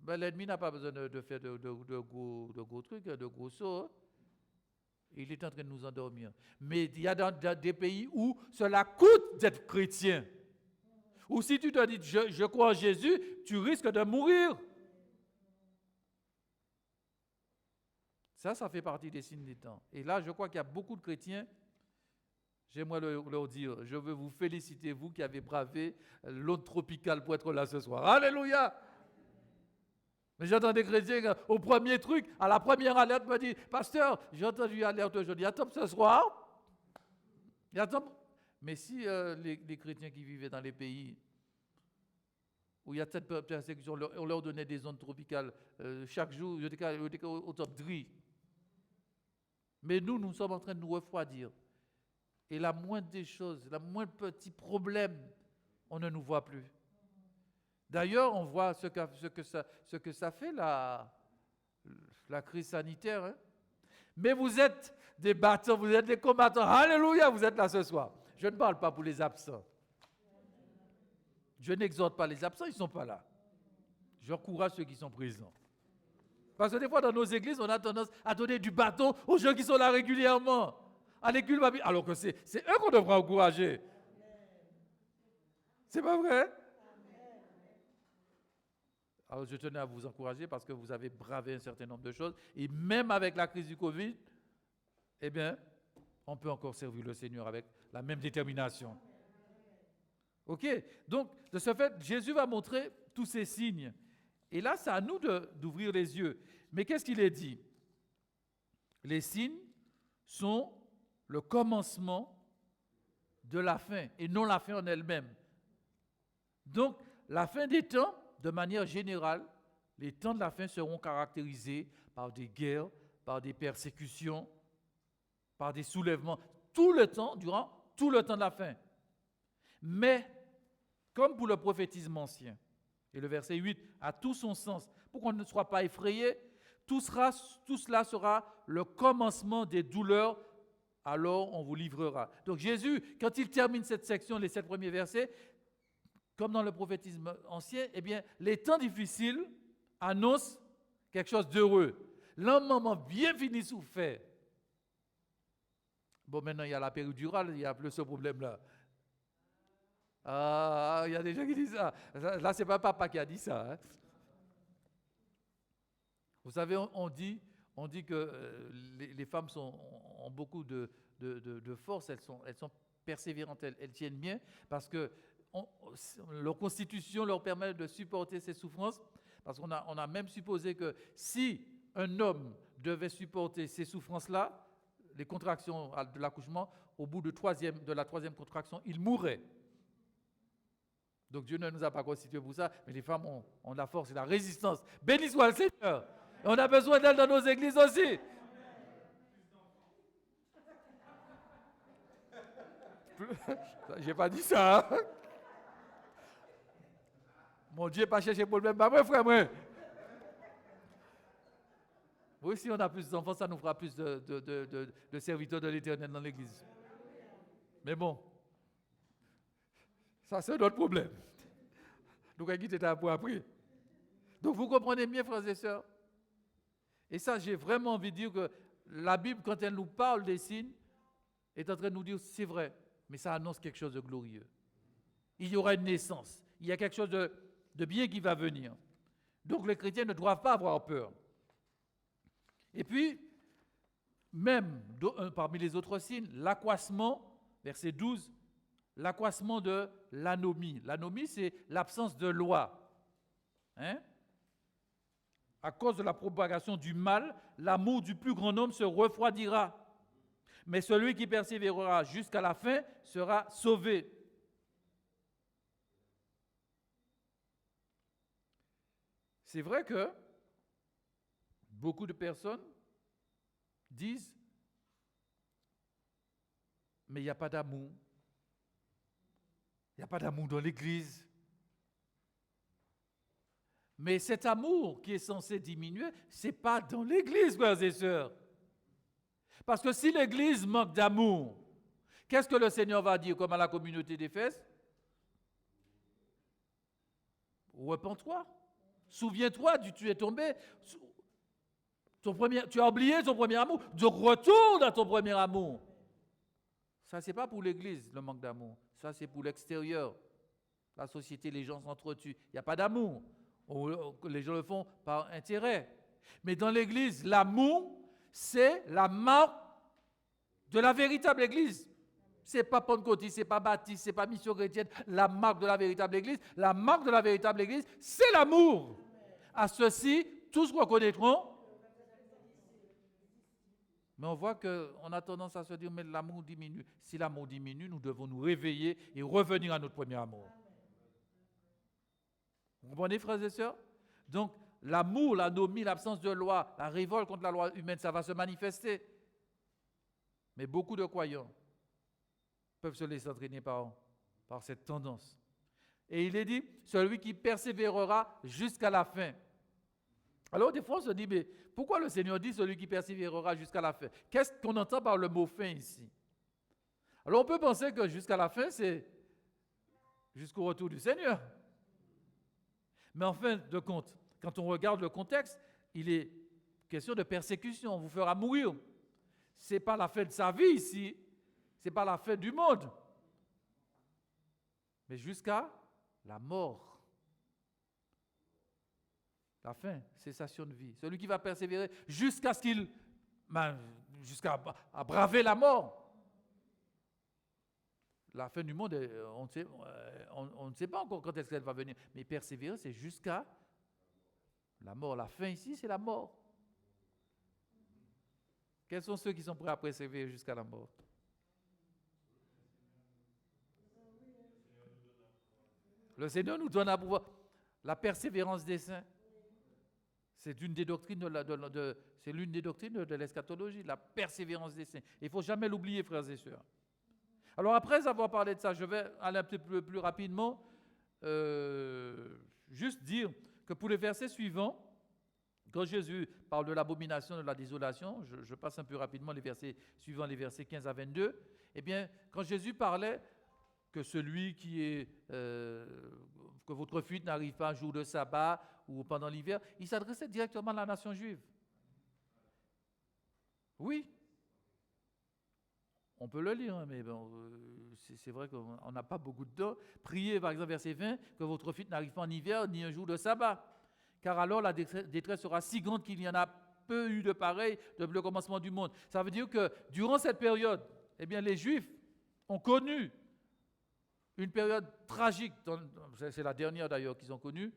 l'ennemi n'a pas besoin de faire de gros trucs, de gros sauts. Il est en train de nous endormir. Mais il y a dans des pays où cela coûte d'être chrétien. Ou si tu te dis, je crois en Jésus, tu risques de mourir. Ça fait partie des signes des temps. Et là, je crois qu'il y a beaucoup de chrétiens. J'aimerais leur dire, je veux vous féliciter, vous qui avez bravé l'onde tropicale pour être là ce soir. Alléluia! Mais j'entends des chrétiens au premier truc, à la première alerte, me dit, pasteur, j'ai entendu alerte aujourd'hui, il y a top ce soir. Il y a top. Mais si les chrétiens qui vivaient dans les pays où il y a cette persécution, on leur donnait des zones tropicales. Chaque jour, il y a autant de gris. Mais nous sommes en train de nous refroidir. Et la moindre des choses, la moindre petit problème, on ne nous voit plus. D'ailleurs, on voit ce que ça fait, la crise sanitaire. Hein? Mais vous êtes des battants, vous êtes des combattants. Alléluia, vous êtes là ce soir. Je ne parle pas pour les absents. Je n'exhorte pas les absents, ils ne sont pas là. J'encourage ceux qui sont présents. Parce que des fois, dans nos églises, on a tendance à donner du bâton aux gens qui sont là régulièrement. À l'école, alors que c'est eux qu'on devrait encourager. C'est pas vrai? Alors, je tenais à vous encourager parce que vous avez bravé un certain nombre de choses. Et même avec la crise du Covid, eh bien, on peut encore servir le Seigneur avec la même détermination. OK? Donc, de ce fait, Jésus va montrer tous ces signes. Et là, c'est à nous d'ouvrir les yeux. Mais qu'est-ce qu'il est dit? Les signes sont le commencement de la fin et non la fin en elle-même. Donc, la fin des temps, de manière générale, les temps de la fin seront caractérisés par des guerres, par des persécutions, par des soulèvements, tout le temps, durant tout le temps de la fin. Mais, comme pour le prophétisme ancien, et le verset 8 a tout son sens, pour qu'on ne soit pas effrayé, tout cela sera le commencement des douleurs, alors on vous livrera. Donc Jésus, quand il termine cette section, les 7 premiers versets, comme dans le prophétisme ancien, eh bien, les temps difficiles annoncent quelque chose d'heureux. L'un moment bien fini souffert. Bon, maintenant, il y a la péridurale, il n'y a plus ce problème-là. Ah, il y a des gens qui disent ça. Là, ce n'est pas papa qui a dit ça. Hein. Vous savez, on dit que les femmes ont beaucoup de force, elles sont persévérantes, elles tiennent bien, parce que leur constitution leur permet de supporter ces souffrances, parce qu'on a même supposé que si un homme devait supporter ces souffrances-là, les contractions de l'accouchement, au bout de la troisième contraction, il mourrait. Donc Dieu ne nous a pas constitués pour ça, mais les femmes ont la force et la résistance. Béni soit le Seigneur. Et on a besoin d'elles dans nos églises aussi. J'ai pas dit ça. Hein? Mon Dieu, pas chercher problème, pas vrai, frère, moi. Oui, si on a plus d'enfants, ça nous fera plus de serviteurs de l'Éternel dans l'église. Mais bon, ça c'est notre problème. Nous avons quitté pour après. Donc vous comprenez bien, frères et sœurs. Et ça, j'ai vraiment envie de dire que la Bible, quand elle nous parle des signes, est en train de nous dire, c'est vrai, mais ça annonce quelque chose de glorieux. Il y aura une naissance. Il y a quelque chose de bien qui va venir. Donc les chrétiens ne doivent pas avoir peur. Et puis, même parmi les autres signes, l'accroissement, verset 12, l'accroissement de l'anomie. L'anomie, c'est l'absence de loi. Hein? À cause de la propagation du mal, l'amour du plus grand nombre se refroidira. Mais celui qui persévérera jusqu'à la fin sera sauvé. C'est vrai que beaucoup de personnes disent « mais il n'y a pas d'amour. Il n'y a pas d'amour dans l'Église. » Mais cet amour qui est censé diminuer, ce n'est pas dans l'Église, frères et sœurs. Parce que si l'Église manque d'amour, qu'est-ce que le Seigneur va dire comme à la communauté d'Éphèse? Repens-toi. Souviens-toi, tu es tombé. Tu as oublié ton premier amour. Donc retourne à ton premier amour. Ça, ce n'est pas pour l'Église, le manque d'amour. Ça, c'est pour l'extérieur. La société, les gens s'entretuent. Il n'y a pas d'amour. Les gens le font par intérêt. Mais dans l'Église, l'amour, c'est la marque de la véritable Église. Ce n'est pas pentecôtiste, ce n'est pas baptiste, ce n'est pas mission chrétienne. La marque de la véritable Église, la marque de la véritable Église, c'est l'amour. À ceci, tous reconnaîtront. Mais on voit qu'on a tendance à se dire, mais l'amour diminue. Si l'amour diminue, nous devons nous réveiller et revenir à notre premier amour. Vous comprenez, frères et sœurs? Donc, l'amour, l'anomie, l'absence de loi, la révolte contre la loi humaine, ça va se manifester. Mais beaucoup de croyants peuvent se laisser entraîner par cette tendance. Et il est dit, celui qui persévérera jusqu'à la fin. Alors des fois on se dit, mais pourquoi le Seigneur dit celui qui persévérera jusqu'à la fin? Qu'est-ce qu'on entend par le mot fin ici? Alors on peut penser que jusqu'à la fin, c'est jusqu'au retour du Seigneur. Mais en fin de compte, quand on regarde le contexte, il est question de persécution, on vous fera mourir. Ce n'est pas la fin de sa vie ici, ce n'est pas la fin du monde, mais jusqu'à la mort. La fin, cessation de vie. Celui qui va persévérer jusqu'à ce qu'il, jusqu'à braver la mort. La fin du monde, on ne sait pas encore quand est-ce qu'elle va venir, mais persévérer, c'est jusqu'à la mort. La fin ici, c'est la mort. Quels sont ceux qui sont prêts à persévérer jusqu'à la mort? Le Seigneur nous donne à pouvoir. La persévérance des saints. C'est l'une des doctrines de l'eschatologie, la persévérance des saints. Il ne faut jamais l'oublier, frères et sœurs. Alors après avoir parlé de ça, je vais aller un petit peu plus rapidement, juste dire que pour les versets suivants, quand Jésus parle de l'abomination, de la désolation, je passe un peu rapidement les versets suivants, les versets 15 à 22, eh bien, quand Jésus parlait que celui qui est, que votre fuite n'arrive pas un jour de sabbat ou pendant l'hiver, il s'adressait directement à la nation juive. Oui. On peut le lire, mais bon, c'est vrai qu'on n'a pas beaucoup de temps. Priez, par exemple, verset 20, que votre fuite n'arrive pas en hiver ni un jour de sabbat. Car alors la détresse sera si grande qu'il y en a peu eu de pareil depuis le commencement du monde. Ça veut dire que durant cette période, eh bien, les Juifs ont connu une période tragique, c'est la dernière d'ailleurs qu'ils ont connue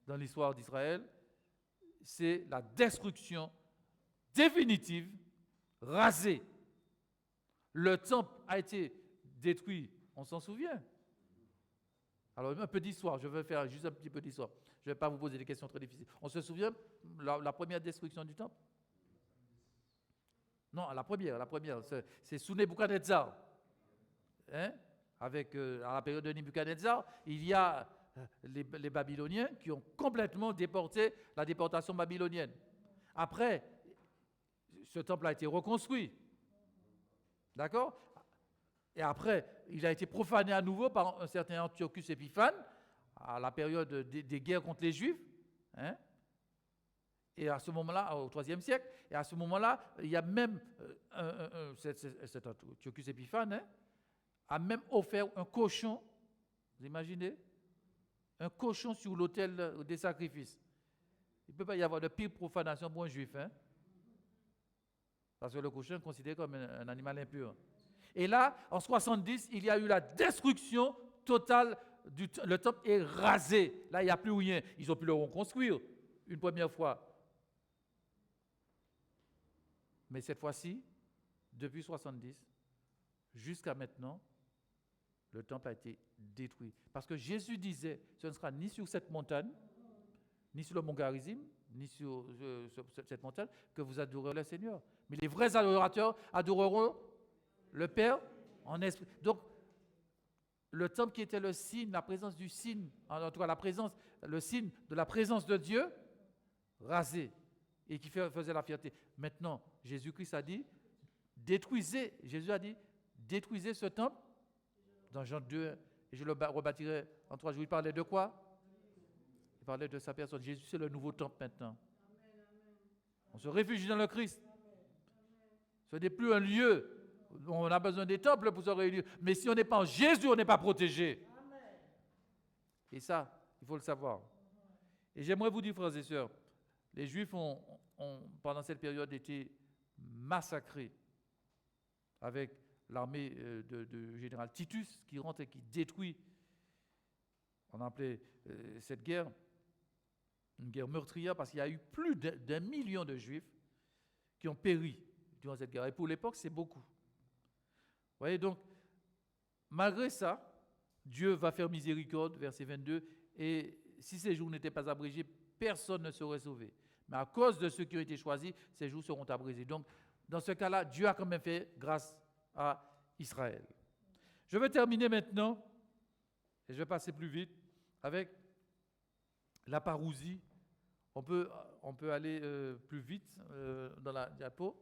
dans l'histoire d'Israël, c'est la destruction définitive, rasée. Le temple a été détruit, on s'en souvient. Alors un peu d'histoire, je vais faire juste un petit peu d'histoire. Je ne vais pas vous poser des questions très difficiles. On se souvient la première destruction du temple? Non, la première, c'est sous Nebuchadnezzar. Hein? Avec, à la période de Nebuchadnezzar, il y a les Babyloniens qui ont complètement déporté la déportation babylonienne. Après, ce temple a été reconstruit. D'accord? Et après, il a été profané à nouveau par un certain Antiochus Épiphane, à la période des guerres contre les Juifs. Hein? Et à ce moment-là, au IIIe siècle, et à ce moment-là, il y a même cet Antiochus Épiphane, hein, a même offert un cochon, vous imaginez? Un cochon sur l'autel des sacrifices. Il ne peut pas y avoir de pire profanation pour un juif. Hein? Parce que le cochon est considéré comme un animal impur. Et là, en 70, il y a eu la destruction totale. Le temple est rasé. Là, il n'y a plus rien. Ils ont pu le reconstruire une première fois. Mais cette fois-ci, depuis 70, jusqu'à maintenant, le temple a été détruit. Parce que Jésus disait, ce ne sera ni sur cette montagne, ni sur le mont Garizim, ni sur cette montagne, que vous adorerez le Seigneur. Mais les vrais adorateurs adoreront le Père en esprit. Donc, le temple qui était le signe, la présence du signe, en tout cas le signe de la présence de Dieu, rasé, et qui faisait la fierté. Maintenant, Jésus-Christ a dit, Jésus a dit, détruisez ce temple, dans Jean 2, et je le rebâtirai en 3 jours. Il parlait de quoi? Il parlait de sa personne. Jésus, c'est le nouveau temple maintenant. On se réfugie dans le Christ. Ce n'est plus un lieu. On a besoin des temples pour se réunir. Mais si on n'est pas en Jésus, on n'est pas protégé. Et ça, il faut le savoir. Et j'aimerais vous dire, frères et sœurs, les Juifs ont pendant cette période, été massacrés avec l'armée de général Titus qui rentre et qui détruit. On a appelé cette guerre une guerre meurtrière parce qu'il y a eu plus d'1 million de Juifs qui ont péri durant cette guerre. Et pour l'époque, c'est beaucoup. Vous voyez, donc, malgré ça, Dieu va faire miséricorde, verset 22, et si ces jours n'étaient pas abrégés, personne ne serait sauvé. Mais à cause de ceux qui ont été choisis, ces jours seront abrégés. Donc, dans ce cas-là, Dieu a quand même fait grâce à Israël. Je vais terminer maintenant, et je vais passer plus vite, avec la parousie. On peut aller plus vite dans la diapo.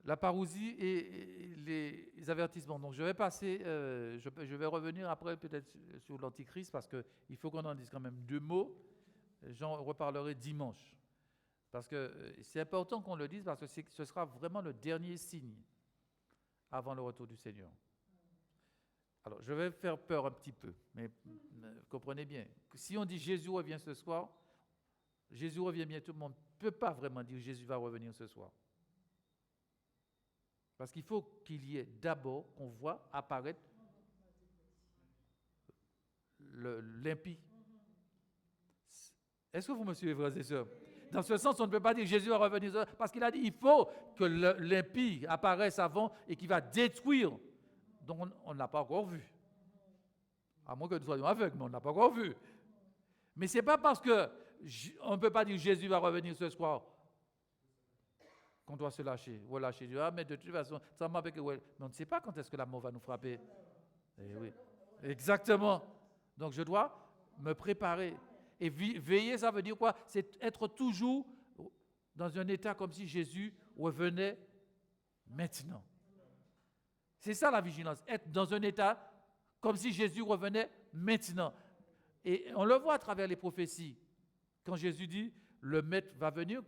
La parousie et les avertissements. Donc je vais passer, je vais revenir après peut-être sur l'Antichrist parce qu'il faut qu'on en dise quand même 2 mots. J'en reparlerai dimanche. Parce que c'est important qu'on le dise parce que ce sera vraiment le dernier signe avant le retour du Seigneur. Alors je vais faire peur un petit peu, mais comprenez bien. Si on dit Jésus revient ce soir, Jésus revient bientôt, mais on ne peut pas vraiment dire Jésus va revenir ce soir. Parce qu'il faut qu'il y ait d'abord, qu'on voit apparaître l'impie. Est-ce que vous me suivez, frères et sœurs? Dans ce sens, on ne peut pas dire que Jésus va revenir, parce qu'il a dit qu'il faut que l'impie apparaisse avant et qu'il va détruire. Donc on ne l'a pas encore vu. À moins que nous soyons aveugles, mais on ne l'a pas encore vu. Mais ce n'est pas parce qu'on ne peut pas dire que Jésus va revenir ce soir qu'on doit se lâcher, relâcher Dieu. Ah, mais de toute façon, ça m'a fait mais on ne sait pas quand est-ce que la mort va nous frapper. Eh oui, exactement. Donc je dois me préparer. Et veiller, ça veut dire quoi? C'est être toujours dans un état comme si Jésus revenait maintenant. C'est ça la vigilance, être dans un état comme si Jésus revenait maintenant. Et on le voit à travers les prophéties. Quand Jésus dit, le maître va venir,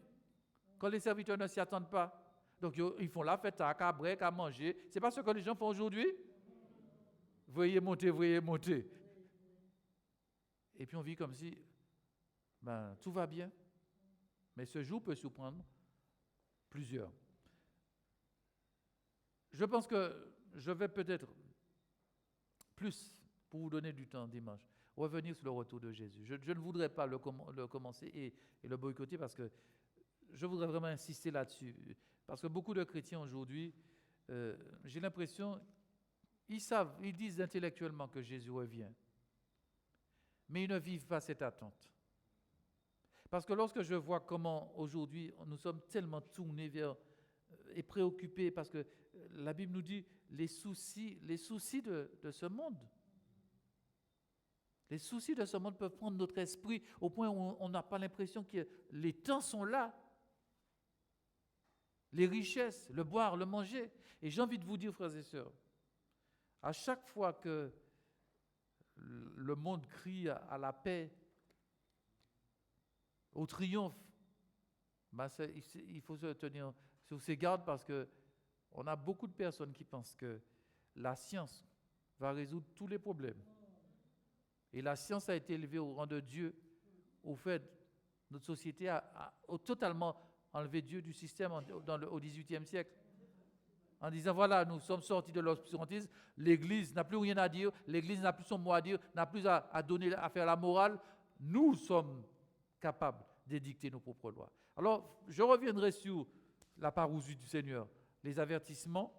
quand les serviteurs ne s'y attendent pas. Donc, ils font la fête, à cabrer, à manger. Ce n'est pas ce que les gens font aujourd'hui. Veuillez monter, veuillez monter. Et puis, on vit comme si tout va bien. Mais ce jour peut surprendre plusieurs. Je pense que je vais peut-être plus, pour vous donner du temps dimanche, revenir sur le retour de Jésus. Je ne voudrais pas le commencer et le boycotter parce que je voudrais vraiment insister là-dessus, parce que beaucoup de chrétiens aujourd'hui, j'ai l'impression, ils disent intellectuellement que Jésus revient, mais ils ne vivent pas cette attente. Parce que lorsque je vois comment aujourd'hui nous sommes tellement tournés vers et préoccupés, parce que la Bible nous dit les soucis de ce monde. Les soucis de ce monde peuvent prendre notre esprit au point où on n'a pas l'impression que les temps sont là. Les richesses, le boire, le manger. Et j'ai envie de vous dire, frères et sœurs, à chaque fois que le monde crie à la paix, au triomphe, il faut se tenir sur ses gardes parce qu'on a beaucoup de personnes qui pensent que la science va résoudre tous les problèmes. Et la science a été élevée au rang de Dieu, au fait, notre société a totalement enlevé Dieu du système au XVIIIe siècle. En disant, voilà, nous sommes sortis de l'obscurantisme, l'Église n'a plus rien à dire, l'Église n'a plus son mot à dire, n'a plus à donner, à faire la morale. Nous sommes capables d'édicter nos propres lois. Alors, je reviendrai sur la parousie du Seigneur, les avertissements,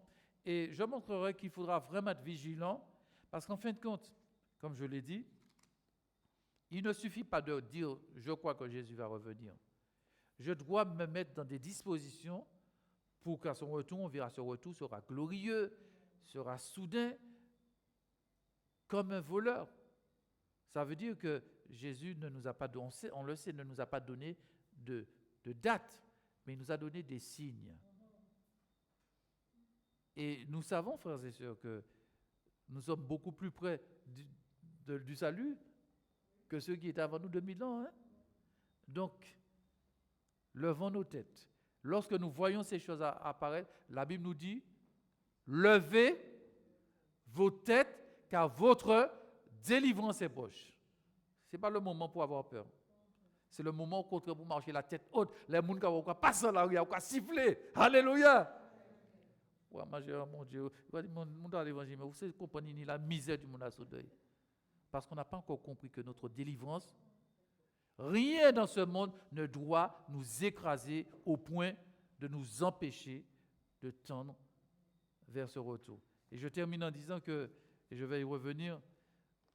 et je montrerai qu'il faudra vraiment être vigilant, parce qu'en fin de compte, comme je l'ai dit, il ne suffit pas de dire « je crois que Jésus va revenir ». Je dois me mettre dans des dispositions pour qu'à son retour, on verra son retour sera glorieux, sera soudain, comme un voleur. Ça veut dire que Jésus ne nous a pas, on le sait, ne nous a pas donné de date, mais il nous a donné des signes. Et nous savons, frères et sœurs, que nous sommes beaucoup plus près du salut que ceux qui étaient avant nous 2000 ans. Hein? Donc, levons nos têtes. Lorsque nous voyons ces choses apparaître, la Bible nous dit, levez vos têtes, car votre délivrance est proche. Ce n'est pas le moment pour avoir peur. C'est le moment au contraire pour marcher la tête haute. Les gens qui vont passer là, ils vont siffler. Alléluia. Ouais, mon Dieu, mon dans l'évangile, mais vous savez, comprenez la misère du monde à ce deuil. Parce qu'on n'a pas encore compris que notre délivrance, rien dans ce monde ne doit nous écraser au point de nous empêcher de tendre vers ce retour. Et je termine en disant que, et je vais y revenir,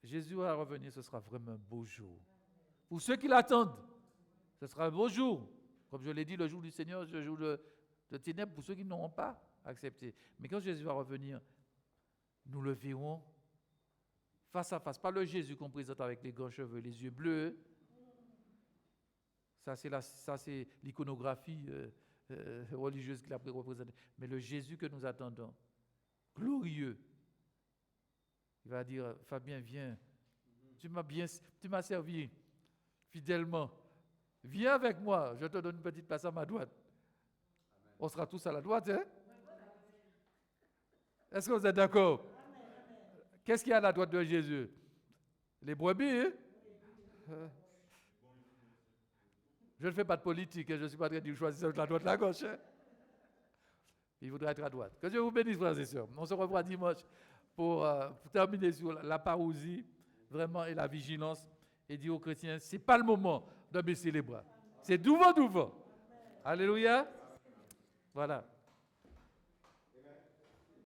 Jésus va revenir, ce sera vraiment un beau jour. Pour ceux qui l'attendent, ce sera un beau jour. Comme je l'ai dit, le jour du Seigneur, le jour de ténèbres, pour ceux qui n'auront pas accepté. Mais quand Jésus va revenir, nous le verrons face à face. Pas le Jésus qu'on présente avec les grands cheveux, les yeux bleus. Ça, c'est l'iconographie religieuse qu'il a représentée. Mais le Jésus que nous attendons, glorieux, il va dire, Fabien, viens, tu m'as servi fidèlement. Viens avec moi, je te donne une petite place à ma droite. Amen. On sera tous à la droite, hein? Est-ce que vous êtes d'accord? Qu'est-ce qu'il y a à la droite de Jésus? Les brebis, hein? Je ne fais pas de politique, je ne suis pas en train de choisir la droite, la gauche. Hein? Il voudra être à droite. Que Dieu vous bénisse, frères et sœurs. On se revoit dimanche pour terminer sur la parousie, vraiment, et la vigilance, et dire aux chrétiens, ce n'est pas le moment de baisser les bras. C'est devant. Alléluia. Voilà.